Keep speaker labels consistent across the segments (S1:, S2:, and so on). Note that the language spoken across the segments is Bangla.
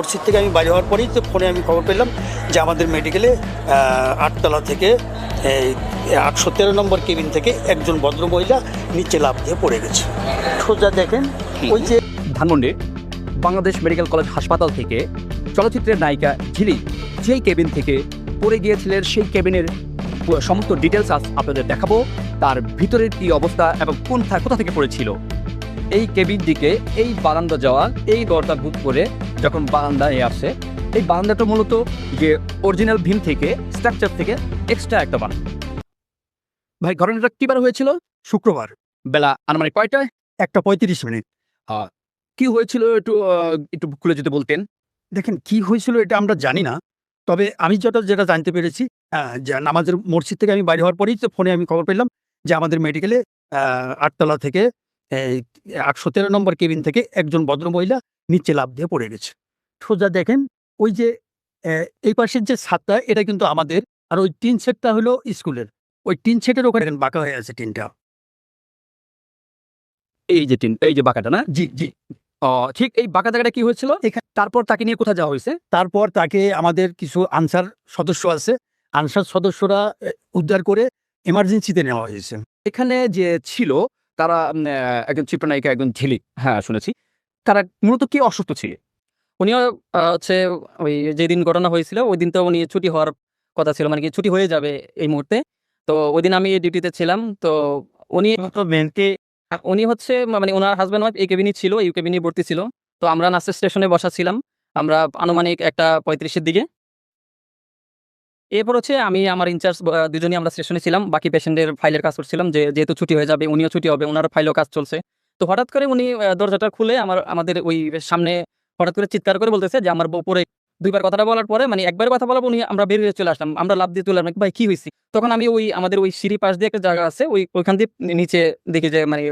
S1: মসজিদ থেকে আমি বাইরে হওয়ার পরেই তো ফোনে আমি খবর পেলাম যে আমাদের মেডিকেলে 8তলা থেকে 813 নম্বর কেবিন থেকে একজন ভদ্রমহিলা নিচে লাফ দিয়ে পড়ে গেছে। সোজা দেখেন ওই যে
S2: ধানমন্ডি বাংলাদেশ মেডিকেল কলেজ হাসপাতাল থেকে চলচ্চিত্রের নায়িকা ঝিলি যেই কেবিন থেকে পড়ে গিয়েছিলেন সেই কেবিনের সমস্ত ডিটেলস আপনাদের দেখাবো, তার ভিতরের কি অবস্থা এবং কোথা থেকে পড়েছিল। এই কেবিন দিকে এই বারান্দা যাওয়া, এই দরজা বুক করে যখন বারান্দায় আসে, এই বারান্দাটা মূলত যে অরিজিনাল ভীম থেকে স্ট্রাকচার থেকে এক্সট্রা একটা বারান্দা। ভাই ঘটনাটা কিবার হয়েছিল?
S1: শুক্রবার
S2: বেলা আনুমানিক কয়টায়?
S1: 1:35।
S2: কি হয়েছিল একটু একটু খুলে যদি বলতেন।
S1: দেখেন কি হয়েছিল এটা আমরা জানি না, তবে আমি যেটা জানতে পেরেছি যে নামাজের মসজিদ থেকে আমি বাইরে হওয়ার পরেই তো ফোনে আমি খবর পেলাম যে আমাদের মেডিকেলে 8তলা থেকে 813 নম্বর কেবিন থেকে একজন ভদ্রমহিলা নিচে লাফ দিয়ে পড়ে গেছে। সোজা দেখেন ওই যে এই পাশের যে ছাদটা এটা কিন্তু আমাদের, আর ওই টিন সেটটা হলো স্কুলের। ওই টিন সেটের ওখানে বাঁকা হয়ে আছে টিনটা।
S2: এই যে বাঁকাটা না?
S1: জি জি।
S2: ঠিক এই বাঁকা জায়গাটা কি হয়েছিল? তারপর তাকে নিয়ে কোথায় যাওয়া হয়েছে?
S1: তারপর তাকে আমাদের কিছু আনসার সদস্য আছে, আনসার সদস্যরা উদ্ধার করে এমার্জেন্সিতে নেওয়া হয়েছে।
S2: এখানে যে ছিল তারা একজন চিত্রনায়িকা, একজন ঝিলি, হ্যাঁ শুনেছি। তারা মূলত কি অসুস্থ ছিল?
S3: উনিও হচ্ছে ওই যেদিন ঘটনা হয়েছিল ওই দিন তো উনি ছুটি হওয়ার কথা ছিল, মানে কি ছুটি হয়ে যাবে এই মুহূর্তে। তো ওই দিন আমি ডিউটিতে ছিলাম। তো উনি উনি হচ্ছে মানে ওনার হাজব্যান্ড ওয়াইফ এই কেবিনই ছিল, এই কেবিনই ভর্তি ছিল। তো আমরা নার্সের স্টেশনে বসা ছিলাম, আমরা আনুমানিক 1:35-এর দিকে। এরপর হচ্ছে আমি আমার ইনচার্জ দুজনই আমরা স্টেশনে ছিলাম, বাকি পেশেন্টের ফাইলের কাজ করছিলাম, যেহেতু ছুটি হয়ে যাবে উনিও ছুটি হবে, ওনার ফাইলও কাজ চলছে। তো হঠাৎ করে উনি দরজাটা খুলে আমাদের ওই সামনে হঠাৎ করে চিৎকার করে বলতেছে যে আমার বউ পড়ে। দুইবার কথাটা বলার পরে মানে একবার কথা বলার পর উনি আমরা বের হয়ে চলে আসলাম, আমরা লাফ দিয়ে চলে আসলাম, ভাই কি হয়েছে? তখন আমি আমাদের ওই সিঁড়ি পাশ দিয়ে একটা জায়গা আছে, ওইখান দিয়ে নিচে দেখি যে মানে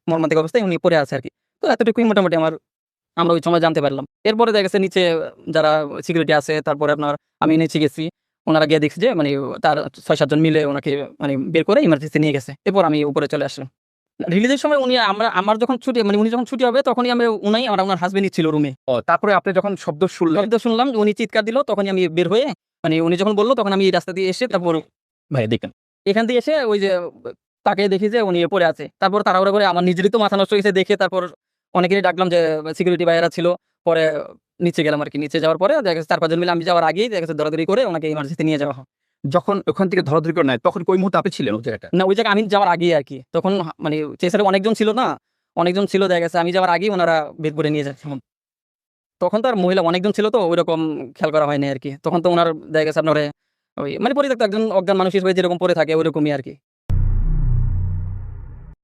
S3: মর্মান্তিক অবস্থায় উনি পড়ে আছে আর কি। তো এতটুকুই মোটামুটি আমরা ওই সময় জানতে পারলাম। এরপরে দেখা গেছে নিচে যারা সিকিউরিটি আছে, তারপরে আমি নিচে গেছি, ওনারা গিয়ে দেখছি যে মানে তার 6-7 জন মিলে ওনাকে মানে বের করে ইমার্জেন্সি নিয়ে গেছে। এরপর আমি উপরে চলে আসলাম। রিলিজের সময় আমার যখন ছুটি মানে উনি যখন ছুটি হবে তখনই ওনার হাজবেন্ডই ছিল রুমে।
S2: তারপরে আপনি যখন শব্দ
S3: শুনলাম উনি চিৎকার দিল, তখনই আমি বের হয়ে মানে উনি যখন বললো তখন আমি এই রাস্তা দিয়ে এসে তারপর
S2: ভাই দেখেন
S3: এখান দিয়ে এসে ওই যে তাকে দেখি যে উনি পড়ে আছে। তারপর তাড়াহুড়া করে আমার নিজেরই তো মাথা নষ্ট হয়েছে দেখে, তারপর অনেকেরই ডাকলাম যে সিকিউরিটি ভাইয়েরা ছিল। পরে নিচে গেলাম আর কি। নিচে যাওয়ার পরে দেখা গেছে 4-5 জন মিলে আমি যাওয়ার আগেই দেখা গেছে দৌড়াদৌড়ি করে ওনাকে ইমার্জেন্সিতে নিয়ে যাওয়া হয়।
S2: যখন ওখান থেকে ধরাধরি করে নেয় তখন ওই মুহূর্তে আপনি ছিলেন ওই জায়গাটা?
S3: না, ওই জায়গায় আমি যাওয়ার আগেই আর কি। তখন মানে চেসারে অনেকজন ছিল না, অনেকজন ছিল, দেখা গেছে আমি যাওয়ার আগেই ওনারা বের করে নিয়ে যাচ্ছে। তখন তো আর মহিলা অনেকজন ছিল, তো ওইরকম খেয়াল করা হয়নি আর কি। তখন তো ওনার দেখা গেছে আপনার ওই মানে পরিত্যক্ত একজন অজ্ঞান মানুষ হিসেবে যেরকম পড়ে থাকে ওইরকমই আর কি।